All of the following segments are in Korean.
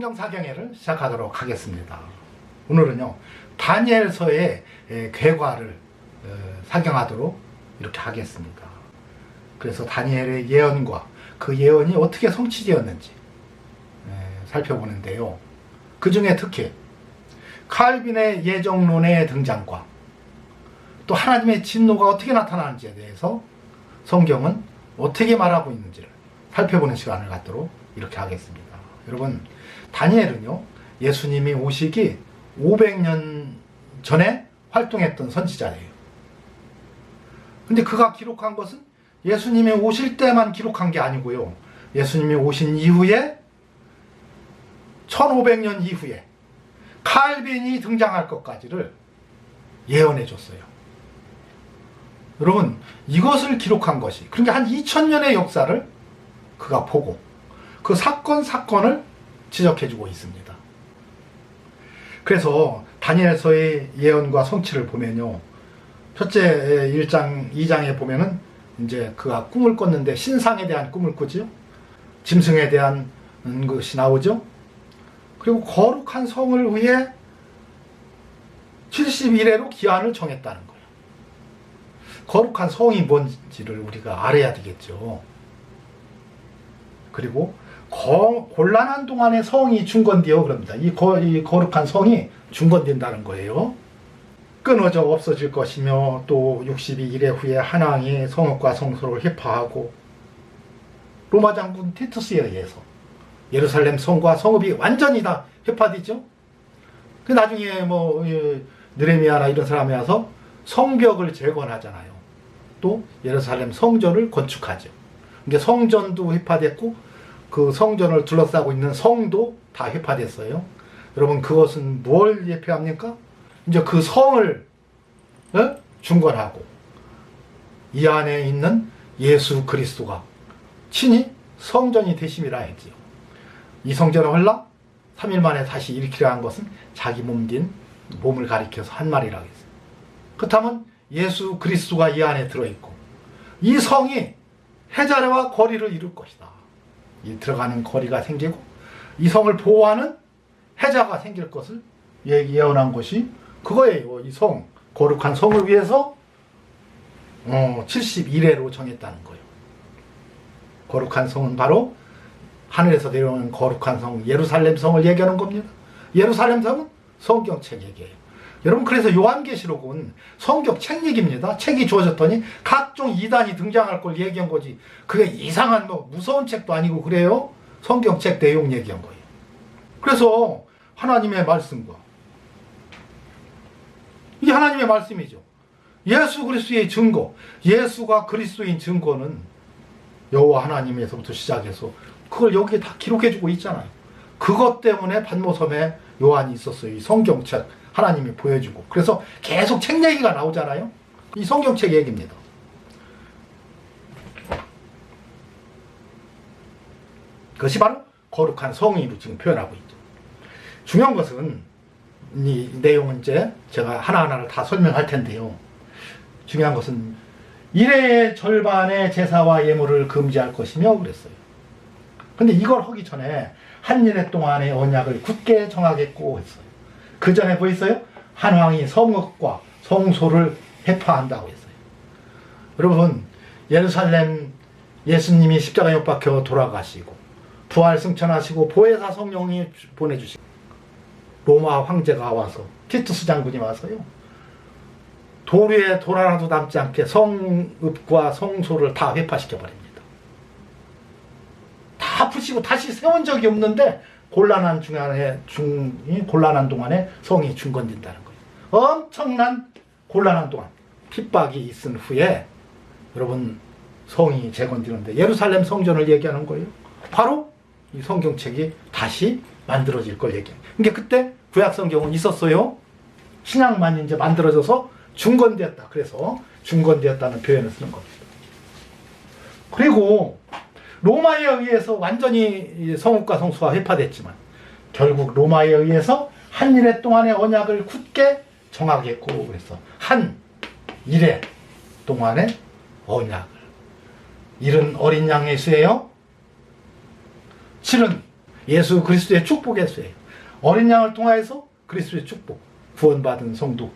성경 사경회를 시작하도록 하겠습니다. 오늘은요 다니엘서의 괴과를 사경하도록 이렇게 하겠습니다. 그래서 다니엘의 예언과 그 예언이 어떻게 성취되었는지 살펴보는데요. 그 중에 특히 칼빈의 예정론의 등장과 또 하나님의 진노가 어떻게 나타나는지에 대해서 성경은 어떻게 말하고 있는지를 살펴보는 시간을 갖도록 이렇게 하겠습니다. 여러분, 다니엘은요 예수님이 오시기 500년 전에 활동했던 선지자예요. 근데 그가 기록한 것은 예수님이 오실 때만 기록한 게 아니고요, 예수님이 오신 이후에 1500년 이후에 칼빈이 등장할 것까지를 예언해 줬어요. 여러분, 이것을 기록한 것이, 그러니까 한 2000년의 역사를 그가 보고 그 사건을 지적해 주고 있습니다. 그래서 다니엘서의 예언과 성취를 보면요, 첫째 1장, 2장에 보면은 이제 그가 꿈을 꿨는데 신상에 대한 꿈을 꾸죠. 짐승에 대한 것이 나오죠. 그리고 거룩한 성을 위해 71회로 기한을 정했다는 거예요. 거룩한 성이 뭔지를 우리가 알아야 되겠죠. 그리고 곤란한 동안에 성이 중건되어 그럽니다. 이 거룩한 성이 중건된다는 거예요. 끊어져 없어질 것이며, 또 62일의 후에 한왕이 성읍과 성소를 회파하고, 로마 장군 티투스에 의해서 예루살렘 성과 성읍이 완전히 다 회파되죠. 그 나중에 느헤미야나 이런 사람이 와서 성벽을 재건하잖아요. 또 예루살렘 성전을 건축하죠. 근데 성전도 회파됐고 그 성전을 둘러싸고 있는 성도 다 회파됐어요. 여러분, 그것은 뭘 예표합니까? 이제 그 성을 중건하고 이 안에 있는 예수 그리스도가 친히 성전이 되심이라 했지요. 이 성전을 헐라 3일 만에 다시 일으키려 한 것은 자기 몸을 가리켜서 한 말이라고 했어요. 그렇다면 예수 그리스도가 이 안에 들어있고 이 성이 해자레와 거리를 이룰 것이다. 이 들어가는 거리가 생기고 이 성을 보호하는 해자가 생길 것을 예언한 것이 그거예요. 이 성, 거룩한 성을 위해서 71회로 정했다는 거예요. 거룩한 성은 바로 하늘에서 내려오는 거룩한 성, 예루살렘 성을 얘기하는 겁니다. 예루살렘 성은 성경책 얘기예요. 여러분, 그래서 요한계시록은 성경책 얘기입니다. 책이 주어졌더니 각종 이단이 등장할 걸 얘기한 거지. 그게 이상한 무서운 책도 아니고 그래요. 성경책 내용 얘기한 거예요. 그래서 하나님의 말씀과, 이게 하나님의 말씀이죠. 예수 그리스도의 증거, 예수가 그리스도인 증거는 여호와 하나님에서부터 시작해서 그걸 여기에 다 기록해주고 있잖아요. 그것 때문에 patmos섬에 요한이 있었어요. 이 성경책 하나님이 보여주고. 그래서 계속 책 얘기가 나오잖아요. 이 성경책 얘기입니다. 그것이 바로 거룩한 성의로 지금 표현하고 있죠. 중요한 것은 이 내용은 이제 제가 하나하나를 다 설명할 텐데요. 중요한 것은 일의 절반의 제사와 예물을 금지할 것이며 그랬어요. 근데 이걸 하기 전에 한 일해 동안의 언약을 굳게 정하겠고 했어요. 그 전에 뭐 있어요? 한왕이 성읍과 성소를 회파한다고 했어요. 여러분, 예루살렘 예수님이 십자가에 못 박혀 돌아가시고 부활 승천하시고 보혜사 성령이 보내주시고 로마 황제가 와서 티투스 장군이 와서요, 돌 위에 돌 하나도 남지 않게 성읍과 성소를 다 회파시켜버립니다. 다 부시고 다시 세운 적이 없는데 곤란한 동안에 성이 중건된다는 거예요. 엄청난 곤란한 동안 핍박이 있은 후에 여러분 성이 재건되는데 예루살렘 성전을 얘기하는 거예요. 바로 이 성경책이 다시 만들어질 걸 얘기해요. 그러니까 그때 구약 성경은 있었어요. 신약만 이제 만들어져서 중건되었다. 그래서 중건되었다는 표현을 쓰는 겁니다. 그리고 로마에 의해서 완전히 성읍과 성소가 회파됐지만 결국 로마에 의해서 한 일해 동안의 언약을 굳게 정하겠고 그래서 한 일해 동안의 언약을, 일은 어린 양의 수예요. 7은 예수 그리스도의 축복의 쇠예요. 어린 양을 통하여서 그리스도의 축복, 구원받은 성도,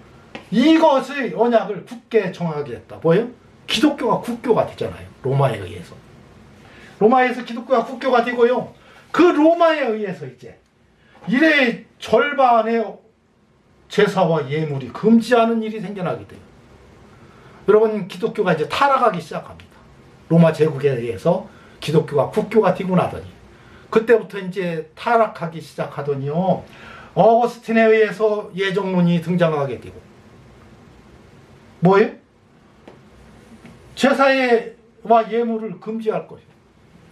이것의 언약을 굳게 정하게 했다. 뭐예요? 기독교가 국교가 되잖아요. 로마에 의해서. 로마에서 기독교가 국교가 되고요. 그 로마에 의해서 이제 일의 절반의 제사와 예물이 금지하는 일이 생겨나게 돼요. 여러분, 기독교가 이제 타락하기 시작합니다. 로마 제국에 의해서 기독교가 국교가 되고 나더니 그때부터 이제 타락하기 시작하더니요. 어거스틴에 의해서 예정론이 등장하게 되고 뭐예요? 제사와 예물을 금지할 것이요.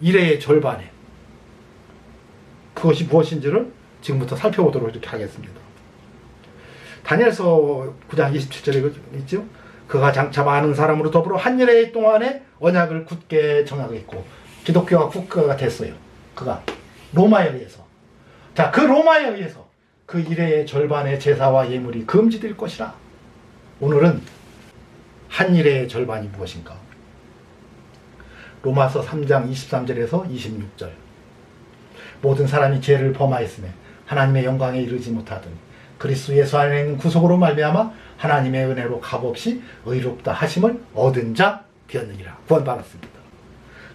일의 절반에. 그것이 무엇인지를 지금부터 살펴보도록 이렇게 하겠습니다. 다니엘서 9장 27절에 있죠. 그가 장차 많은 사람으로 더불어 한 일의 동안에 언약을 굳게 정하겠고, 기독교가 국가가 됐어요. 그가 로마에 의해서. 자, 그 로마에 의해서 그 일의 절반의 제사와 예물이 금지될 것이라. 오늘은 한 일의 절반이 무엇인가? 로마서 3장 23절에서 26절. 모든 사람이 죄를 범하였으며 하나님의 영광에 이르지 못하더니 그리스도 예수 안에 있는 구속으로 말미암아 하나님의 은혜로 값없이 의롭다 하심을 얻은 자 되었느니라. 구원받았습니다.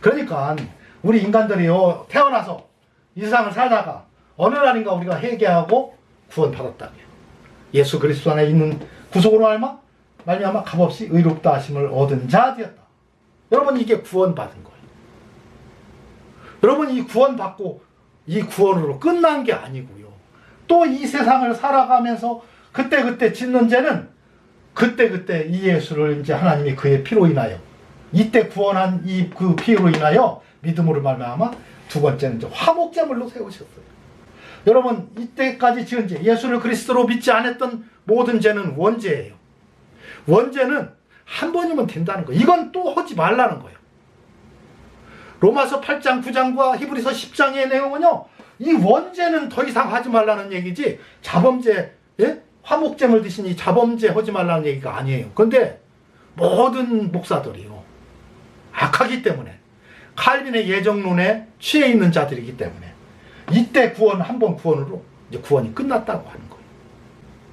그러니까 우리 인간들이요, 태어나서 이 세상을 살다가 어느 날인가 우리가 회개하고 구원받았다며 예수 그리스도 안에 있는 구속으로 말미암아 값없이 의롭다 하심을 얻은 자 되었다. 여러분, 이게 구원받은 거예요. 여러분, 이 구원받고 이 구원으로 끝난 게 아니고요. 또 이 세상을 살아가면서 그때그때 짓는 죄는 그때그때 이 예수를 이제 하나님이 그의 피로 인하여 이때 구원한 이 그 피로 인하여 믿음으로 말미암아 두 번째는 이제 화목제물로 세우셨어요. 여러분, 이때까지 지은 죄, 예수를 그리스도로 믿지 않았던 모든 죄는 원죄예요. 원죄는 한 번이면 된다는 거예요. 이건 또 하지 말라는 거예요. 로마서 8장 9장과 히브리서 10장의 내용은요, 이 원죄는 더 이상 하지 말라는 얘기지, 자범죄, 예? 화목제물 드신 이 자범죄 하지 말라는 얘기가 아니에요. 그런데 모든 목사들이요, 악하기 때문에, 칼빈의 예정론에 취해 있는 자들이기 때문에 이때 구원, 한 번 구원으로 이제 구원이 끝났다고 하는 거예요.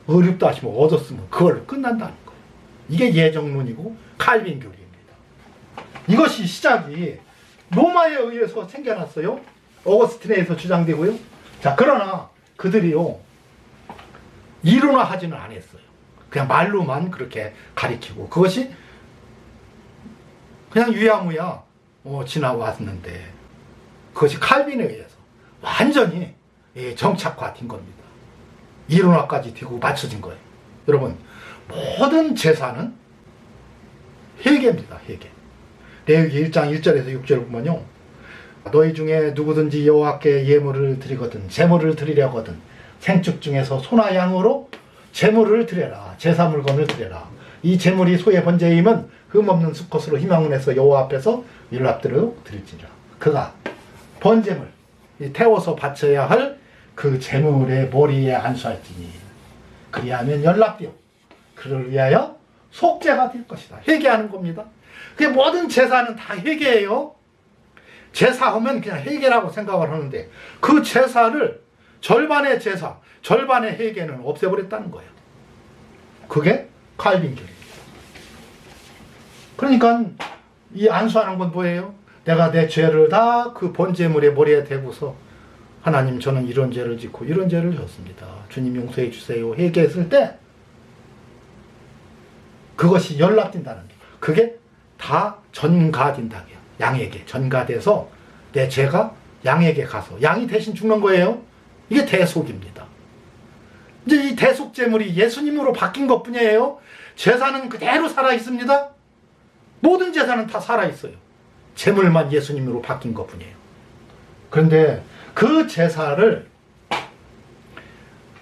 의롭다 하시면 얻었으면 그걸로 끝난다는 거예요. 이게 예정론이고 칼빈 교리입니다. 이것이 시작이 로마에 의해서 생겨났어요. 어거스틴에서 주장되고요. 자, 그러나 그들이요, 이론화하지는 않았어요. 그냥 말로만 그렇게 가리키고, 그것이 그냥 유야무야 지나왔는데, 그것이 칼빈에 의해서 완전히 정착화된 겁니다. 이론화까지 되고 맞춰진 거예요. 여러분, 모든 제사는 회개입니다. 회개. 레위기 1장 1절에서 6절을 보면요, 너희 중에 누구든지 여호와께 예물을 드리거든 제물을 드리려거든 생축 중에서 소나 양으로 제물을 드려라. 제사 물건을 드려라. 이 제물이 소의 번제임은 흠없는 수컷으로 희망문에서 여호와 앞에서 율납대로 드릴지니라. 그가 번제물, 태워서 바쳐야 할 그 제물의 머리에 안수할지니 그리하면 연락되어 그를 위하여 속죄가 될 것이다. 회개하는 겁니다. 그 모든 제사는 다 회개예요. 제사하면 그냥 회개라고 생각을 하는데 그 제사를 절반의 제사, 절반의 회개는 없애버렸다는 거예요. 그게 칼빈 교리입니다. 그러니까 이 안수하는 건 뭐예요? 내가 내 죄를 다 그 번제물의 머리에 대고서 하나님, 저는 이런 죄를 짓고 이런 죄를 졌습니다. 주님 용서해 주세요. 회개했을 때 그것이 연락된다는 게, 그게 다 전가된다고요. 양에게 전가돼서 내 죄가 양에게 가서 양이 대신 죽는 거예요. 이게 대속입니다. 이제 이 대속제물이 예수님으로 바뀐 것 뿐이에요. 제사는 그대로 살아있습니다. 모든 제사는 다 살아있어요. 제물만 예수님으로 바뀐 것 뿐이에요. 그런데 그 제사를,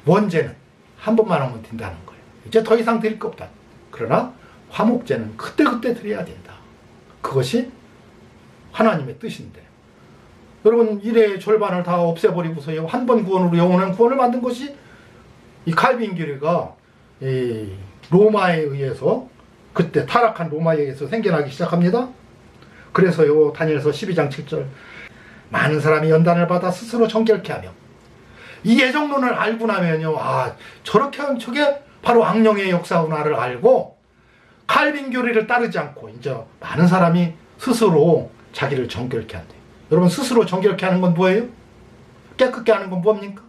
원죄는 한 번만 하면 된다는 거예요. 이제 더 이상 드릴 거 없다. 그러나 화목제는 그때그때 드려야 된다. 그것이 하나님의 뜻인데, 여러분, 일의 절반을 다 없애버리고서요, 한 번 구원으로 영원한 구원을 만든 것이 이 칼빈 교리가 이 로마에 의해서, 그때 타락한 로마에 의해서 생겨나기 시작합니다. 그래서요, 다니엘서 12장 7절, 많은 사람이 연단을 받아 스스로 정결케 하며 이 예정론을 알고 나면요, 아, 저렇게 하면 저게 바로 악령의 역사구나를 알고 칼빈 교리를 따르지 않고 이제 많은 사람이 스스로 자기를 정결케 한대. 여러분, 스스로 정결케 하는 건 뭐예요? 깨끗게 하는 건 뭡니까?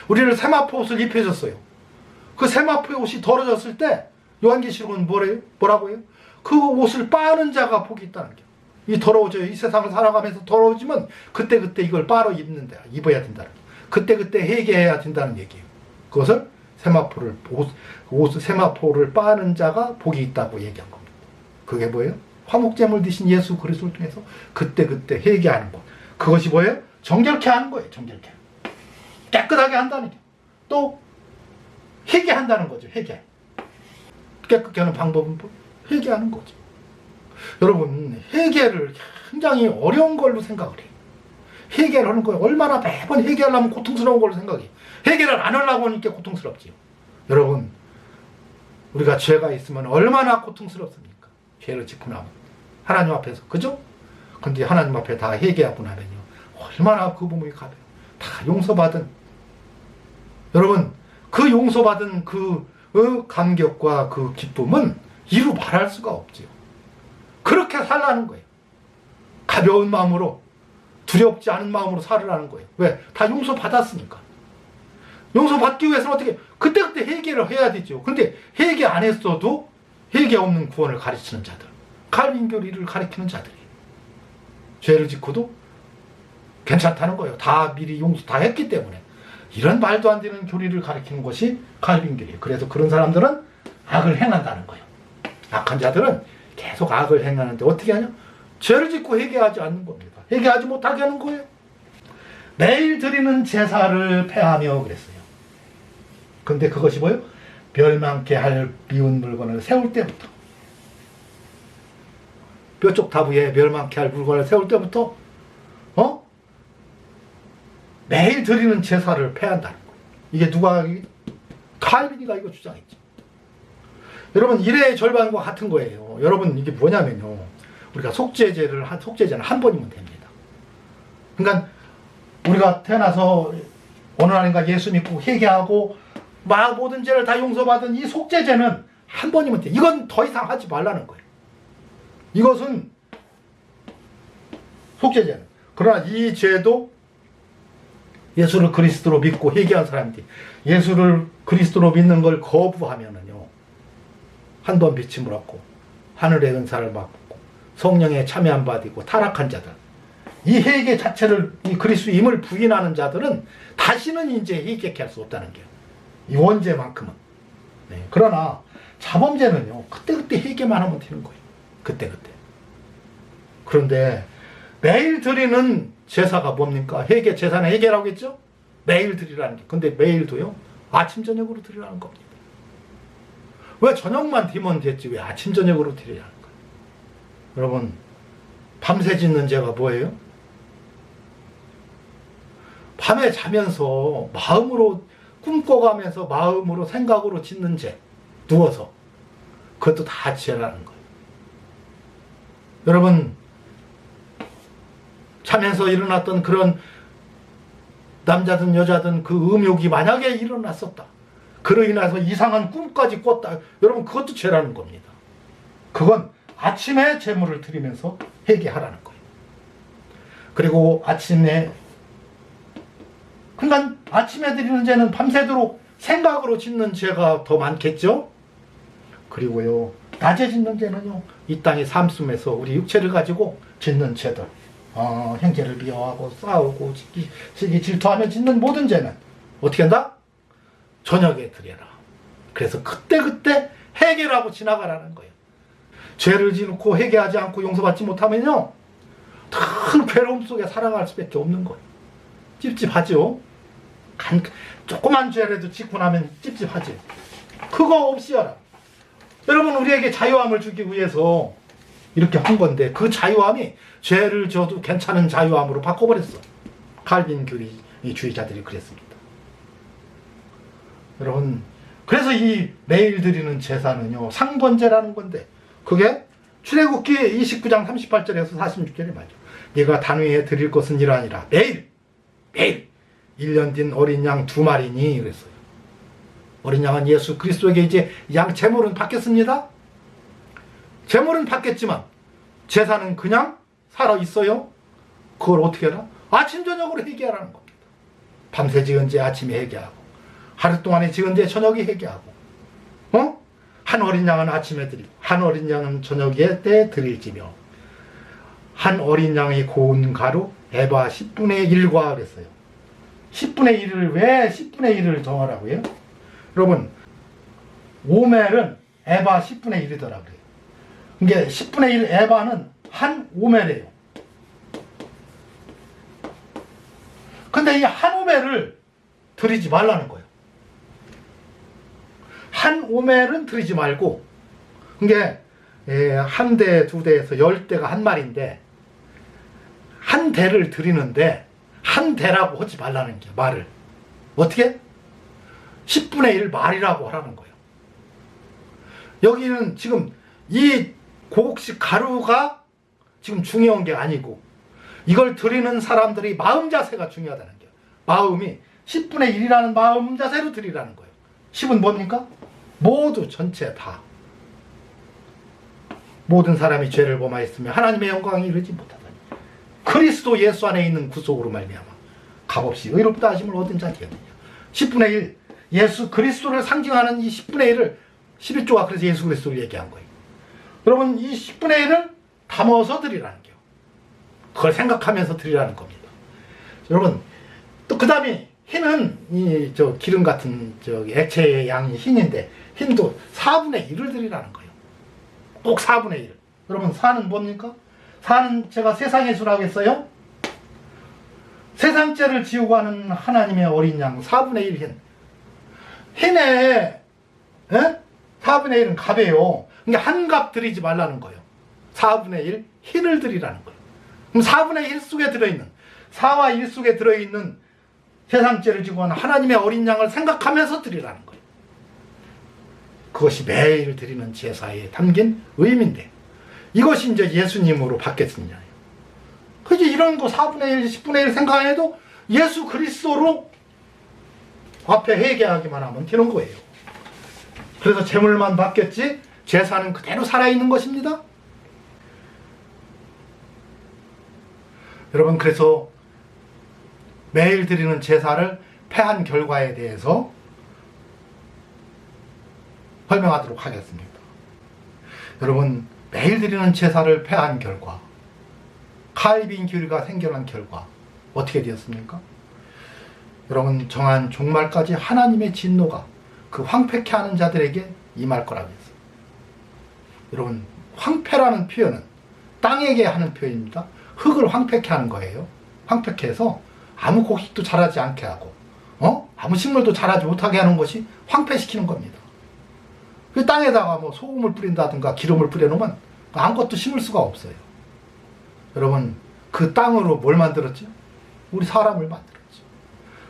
우리를 세마포 옷을 입혀줬어요. 그 세마포의 옷이 더러졌을 때 요한계시록은 뭐라고 해요? 그 옷을 빠는 자가 복이 있다는 게. 이 더러워져요. 이 세상을 살아가면서 더러워지면 그때그때 이걸 빨아 입어야 된다는 게. 그때그때 회개해야 된다는 얘기예요. 그것을 세마포를 빠는 자가 복이 있다고 얘기한 겁니다. 그게 뭐예요? 화목제물 드신 예수 그리스도를 통해서 그때그때 회개하는 것. 그것이 뭐예요? 정결케 하는 거예요. 정결케. 깨끗하게 한다는 게. 또 회개한다는 거죠. 회개. 깨끗게 하는 방법은 회개하는 거죠. 여러분, 회개를 굉장히 어려운 걸로 생각을 해요. 회개를 하는 거예요. 얼마나 매번 회개하려면 고통스러운 걸로 생각해요. 회개를 안 하려고 하니까 고통스럽지요. 여러분, 우리가 죄가 있으면 얼마나 고통스럽습니까? 죄를 짓고 나면 하나님 앞에서, 그죠? 근데 하나님 앞에 다 회개하고 나면요, 얼마나 그 몸이 가벼워요. 다 용서받은, 여러분, 그 용서받은 그 감격과 그 기쁨은 이루 말할 수가 없지요. 그렇게 살라는 거예요. 가벼운 마음으로, 두렵지 않은 마음으로 살으라는 거예요. 왜? 다 용서받았으니까. 용서받기 위해서는 어떻게, 그때그때 회개를 해야 되죠. 근데 회개 안 했어도 회개 없는 구원을 가르치는 자들, 칼빈 교리를 가르치는 자들이 죄를 짓고도 괜찮다는 거예요. 다 미리 용서 다 했기 때문에. 이런 말도 안 되는 교리를 가르치는 것이 칼빈 교리예요. 그래서 그런 사람들은 악을 행한다는 거예요. 악한 자들은 계속 악을 행하는데 어떻게 하냐? 죄를 짓고 회개하지 않는 겁니다. 회개하지 못하게 하는 거예요. 매일 드리는 제사를 폐하며 그랬어요. 근데 그것이 뭐예요? 멸망케 할 미운 물건을 세울 때부터, 뼈쪽 다부에 멸망케 할 물건을 세울 때부터 매일 드리는 제사를 폐한다는 거예요. 이게 누가, 칼빈이가 이거 주장했죠. 여러분, 일의 절반과 같은 거예요. 여러분, 이게 뭐냐면요, 우리가 속죄제는 한 번이면 됩니다. 그러니까 우리가 태어나서 어느 날인가 예수 믿고 회개하고 모든 죄를 다 용서받은 이 속죄제는 한 번이면 돼. 이건 더 이상 하지 말라는 거예요. 이것은 속죄제는. 그러나 이 죄도 예수를 그리스도로 믿고 회개한 사람들이 예수를 그리스도로 믿는 걸 거부하면은요, 한 번 빛임을 얻고 하늘의 은사를 받고 성령에 참여한 받이고 타락한 자들, 이 회개 자체를, 이 그리스도임을 부인하는 자들은 다시는 이제 회개케 할 수 없다는 게요. 이 원죄만큼은. 네. 그러나 자범죄는요, 그때그때 회개만 하면 되는 거예요. 그때그때. 그런데 매일 드리는 제사가 뭡니까? 회개, 제사는 회개라고 했죠? 매일 드리라는 게. 근데 매일도요, 아침, 저녁으로 드리라는 겁니다. 왜 저녁만 드리면 됐지, 왜 아침, 저녁으로 드리라는 거예요? 여러분, 밤새 짓는 죄가 뭐예요? 밤에 자면서 마음으로 꿈꿔가면서 마음으로 생각으로 짓는 죄, 누워서, 그것도 다 죄라는 거예요. 여러분, 자면서 일어났던 그런 남자든 여자든 그 음욕이 만약에 일어났었다, 그로 인해서 이상한 꿈까지 꿨다, 여러분, 그것도 죄라는 겁니다. 그건 아침에 제물을 드리면서 회개하라는 거예요. 그리고 아침에, 그러니까 아침에 드리는 죄는 밤새도록 생각으로 짓는 죄가 더 많겠죠. 그리고요, 낮에 짓는 죄는요, 이 땅의 삶 속에서 우리 육체를 가지고 짓는 죄들, 형제를 미워하고 싸우고 시기 질투하며 짓는 모든 죄는 어떻게 한다? 저녁에 드려라. 그래서 그때그때 회개하고 지나가라는 거예요. 죄를 짓고 회개하지 않고 용서받지 못하면요, 큰 괴로움 속에 살아갈 수밖에 없는 거예요. 찝찝하죠. 조그만 죄라도 짓고 나면 찝찝하지. 그거 없이 하라. 여러분, 우리에게 자유함을 주기 위해서 이렇게 한 건데, 그 자유함이 죄를 져도 괜찮은 자유함으로 바꿔버렸어. 칼빈 주의자들이 그랬습니다. 여러분, 그래서 이 매일 드리는 제사는요, 상번제라는 건데, 그게 출애굽기 29장 38절에서 46절에 말이죠. 네가 단위에 드릴 것은 이러하니라. 매일 1년 된 어린 양 2마리니 그랬어요. 어린 양은 예수 그리스도에게 이제 양 제물은 받겠습니다. 제물은 받겠지만 제사는 그냥 살아있어요. 그걸 어떻게 하라? 아침 저녁으로 회개하라는 겁니다. 밤새 지은 제 아침에 회개하고 하루 동안에 지은 제 저녁에 회개하고 한 어린 양은 아침에 드리고 한 어린 양은 저녁에 때 드릴지며 한 어린 양의 고운 가루 에바 10분의 1과 그랬어요. 10분의 1을 왜 10분의 1을 정하라고요? 여러분 오멜은 에바 10분의 1이더라고요. 이게 10분의 1 에바는 한 오멜이에요. 근데 이 한 오멜을 드리지 말라는 거예요. 한 오멜은 드리지 말고 이게 한 대, 두 대에서 10대가 한 마리인데 한 대를 드리는데 한 대라고 하지 말라는 게 말을 어떻게? 10분의 1 말이라고 하라는 거예요. 여기는 지금 이 고국식 가루가 지금 중요한 게 아니고 이걸 드리는 사람들이 마음 자세가 중요하다는 거예요. 마음이 10분의 1이라는 마음 자세로 드리라는 거예요. 10은 뭡니까? 모두 전체 다 모든 사람이 죄를 범하였으며 하나님의 영광에 이르지 못하다니 그리스도 예수 안에 있는 구속으로 말미암아 값없이 의롭다 하심을 얻은 자니였느냐. 10분의 1 예수 그리스도를 상징하는 이 10분의 1을 11조가 그래서 예수 그리스도를 얘기한 거예요. 여러분 이 10분의 1을 담아서 드리라는 거예요. 그걸 생각하면서 드리라는 겁니다. 여러분 또 그 다음에 흰은 이 기름 같은 액체의 양이 흰인데 흰도 4분의 1을 드리라는 거예요. 꼭 4분의 1. 여러분 4는 뭡니까? 4는 제가 세상의 수라고 했어요. 세상죄를 지우고 하는 하나님의 어린 양 4분의 1 흰. 흰에 4분의 1은 갑이에요. 그러니까 한 갑 드리지 말라는 거예요. 4분의 1 흰을 드리라는 거예요. 그럼 4분의 1 속에 들어있는 4와 1 속에 들어있는 세상죄를 지고 하는 하나님의 어린 양을 생각하면서 드리라는 거예요. 그것이 매일 드리는 제사에 담긴 의미인데 이것이 이제 예수님으로 받겠느냐. 그지 이런 거 4분의 1, 10분의 1 생각 안 해도 예수 그리스도로 앞에 회개하기만 하면 되는 거예요. 그래서 제물만 받겠지 제사는 그대로 살아있는 것입니다. 여러분 그래서 매일 드리는 제사를 패한 결과에 대해서 설명하도록 하겠습니다. 여러분 매일 드리는 제사를 패한 결과 칼빈 교리가 생겨난 결과 어떻게 되었습니까? 여러분 정한 종말까지 하나님의 진노가 그 황폐케 하는 자들에게 임할 거라고 했어요. 여러분 황폐라는 표현은 땅에게 하는 표현입니다. 흙을 황폐케 하는 거예요. 황폐케 해서 아무 곡식도 자라지 않게 하고 아무 식물도 자라지 못하게 하는 것이 황폐시키는 겁니다. 그 땅에다가 뭐 소금을 뿌린다든가 기름을 뿌려놓으면 아무것도 심을 수가 없어요. 여러분 그 땅으로 뭘 만들었죠? 우리 사람을 만들었죠.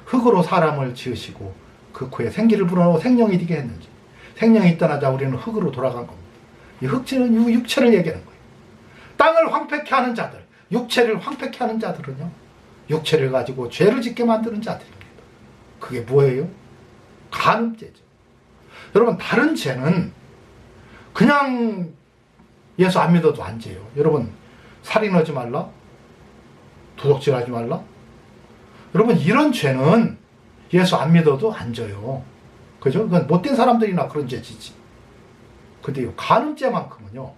흙으로 사람을 지으시고 그 코에 생기를 불어넣어 생명이 되게 했는지 생명이 떠나자 우리는 흙으로 돌아간 겁니다. 이 흙체는 육체를 얘기하는 거예요. 땅을 황폐케 하는 자들, 육체를 황폐케 하는 자들은요, 육체를 가지고 죄를 짓게 만드는 자들입니다. 그게 뭐예요? 간음죄죠. 여러분 다른 죄는 그냥 예수 안 믿어도 안 죄요. 여러분 살인하지 말라, 도둑질하지 말라. 여러분 이런 죄는 예수 안 믿어도 안 져요. 그죠? 그건 못된 사람들이나 그런 죄 지지. 근데 이 간음죄만큼은요,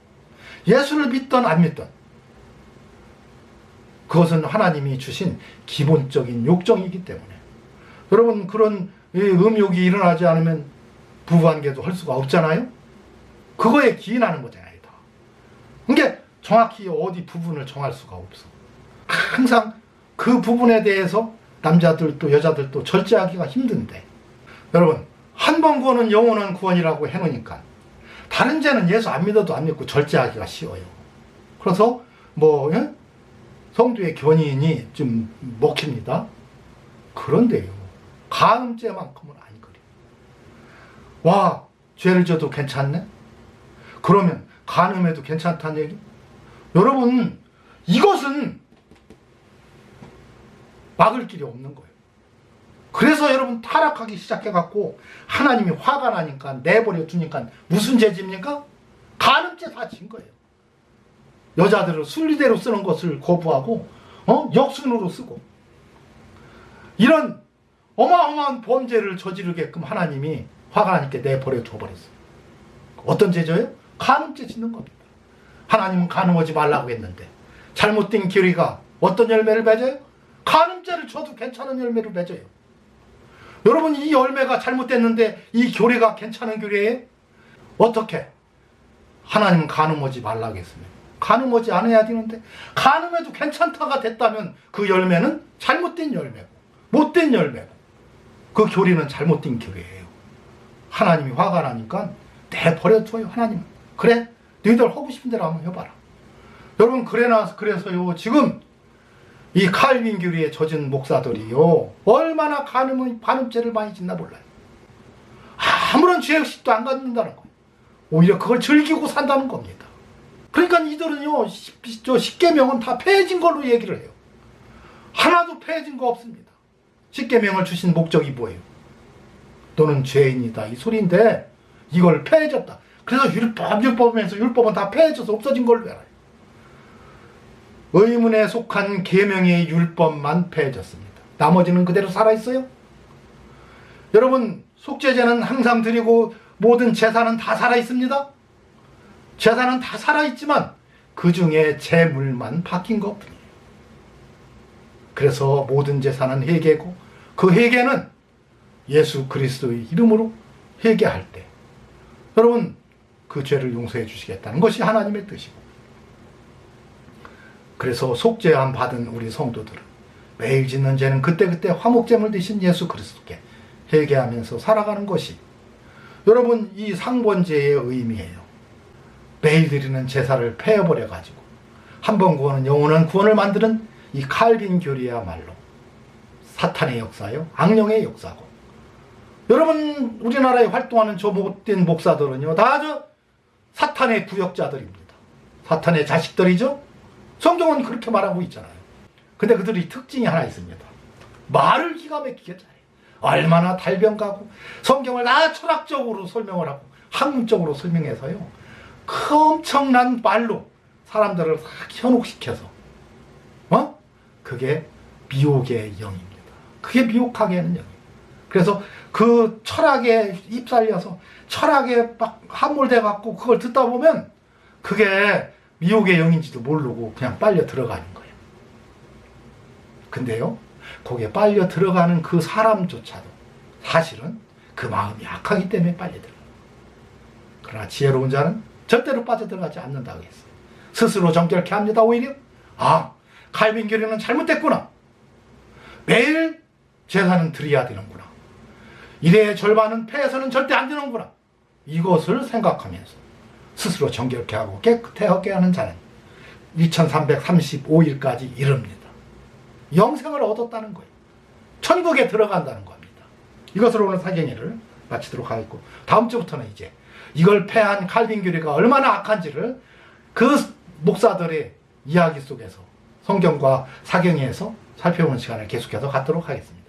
예수를 믿든 안 믿든 그것은 하나님이 주신 기본적인 욕정이기 때문에 여러분 그런 음욕이 일어나지 않으면 부부관계도 할 수가 없잖아요. 그거에 기인하는 거잖아요. 다. 그러니까 정확히 어디 부분을 정할 수가 없어. 항상 그 부분에 대해서 남자들도 여자들도 절제하기가 힘든데 여러분 한 번 구원은 영원한 구원이라고 해놓으니까 다른 죄는 예수 안 믿어도 안 믿고 절제하기가 쉬워요. 그래서 뭐 성도의 견인이 좀 먹힙니다. 그런데요 간음죄만큼은 안 그래요. 와 죄를 져도 괜찮네? 그러면 간음해도 괜찮다는 얘기? 여러분 이것은 막을 길이 없는 거예요. 그래서 여러분 타락하기 시작해갖고 하나님이 화가 나니까 내버려 두니까 무슨 죄집니까? 간음죄 다 진 거예요. 여자들을 순리대로 쓰는 것을 거부하고 역순으로 쓰고 이런 어마어마한 범죄를 저지르게끔 하나님이 화가 나니까 내버려 둬버렸어요. 어떤 죄죠요? 간음죄 짓는 겁니다. 하나님은 간음하지 말라고 했는데 잘못된 교리가 어떤 열매를 맺어요? 간음죄를 쳐도 괜찮은 열매를 맺어요. 여러분 이 열매가 잘못됐는데 이 교리가 괜찮은 교리예요? 어떻게? 하나님은 간음하지 말라고 했으면 간음하지 않아야 되는데 간음해도 괜찮다가 됐다면 그 열매는 잘못된 열매고 못된 열매고 그 교리는 잘못된 교리예요. 하나님이 화가 나니까 내버려둬요. 하나님은. 그래 너희들 하고 싶은 대로 한번 해봐라. 여러분 그래서요 지금 이 칼빈 교리에 젖은 목사들이요 얼마나 간음죄를 많이 짓나 몰라요. 아무런 죄의식도 안 갖는다는 거예요. 오히려 그걸 즐기고 산다는 겁니다. 그러니까 이들은요 십계명은 다 폐해진 걸로 얘기를 해요. 하나도 폐해진 거 없습니다. 십계명을 주신 목적이 뭐예요? 너는 죄인이다 이 소리인데 이걸 폐해졌다. 그래서 율법에서 율법은 다 폐해져서 없어진 걸로 알아요. 의문에 속한 계명의 율법만 폐해졌습니다. 나머지는 그대로 살아있어요. 여러분 속죄제는 항상 드리고 모든 제사는 다 살아있습니다. 제사는 다 살아있지만 그 중에 제물만 바뀐 것뿐이에요. 그래서 모든 제사는 회개고 그 회개는 예수 그리스도의 이름으로 회개할 때 여러분 그 죄를 용서해 주시겠다는 것이 하나님의 뜻이고 그래서 속죄함 받은 우리 성도들은 매일 짓는 죄는 그때그때 화목제물 되신 예수 그리스도께 회개하면서 살아가는 것이 여러분 이 상번제의 의미예요. 매일 드리는 제사를 폐해버려가지고 한 번 구원은 영원한 구원을 만드는 이 칼빈 교리야말로 사탄의 역사요 악령의 역사고 여러분 우리나라에 활동하는 저 못된 목사들은요 다 저 사탄의 구역자들입니다. 사탄의 자식들이죠. 성경은 그렇게 말하고 있잖아요. 근데 그들이 특징이 하나 있습니다. 말을 기가 막히게 잘해요. 얼마나 달변가고 성경을 다 철학적으로 설명을 하고 학문적으로 설명해서요 그 엄청난 말로 사람들을 다 현혹시켜서 그게 미혹의 영입니다. 그게 미혹하게 하는 영이에요. 그래서 그 철학에 휩쓸려서 철학에 막 함몰돼 갖고 그걸 듣다 보면 그게 미혹의 영인지도 모르고 그냥 빨려 들어가는 거예요. 근데요 거기에 빨려 들어가는 그 사람조차도 사실은 그 마음이 악하기 때문에 빨려 들어가요. 그러나 지혜로운 자는 절대로 빠져들어가지 않는다고 했어요. 스스로 정결케 합니다. 오히려 칼빈 교리는 잘못됐구나. 매일 제사는 드려야 되는구나. 일의 절반은 폐해서는 절대 안 되는구나. 이것을 생각하면서 스스로 정결케 하고 깨끗하게 하는 자는 2335일까지 이릅니다. 영생을 얻었다는 거예요. 천국에 들어간다는 겁니다. 이것으로 오늘 사경회를 마치도록 하겠고 다음 주부터는 이제 이걸 폐한 칼빈 교리가 얼마나 악한지를 그 목사들의 이야기 속에서 성경과 사경회에서 살펴보는 시간을 계속해서 갖도록 하겠습니다.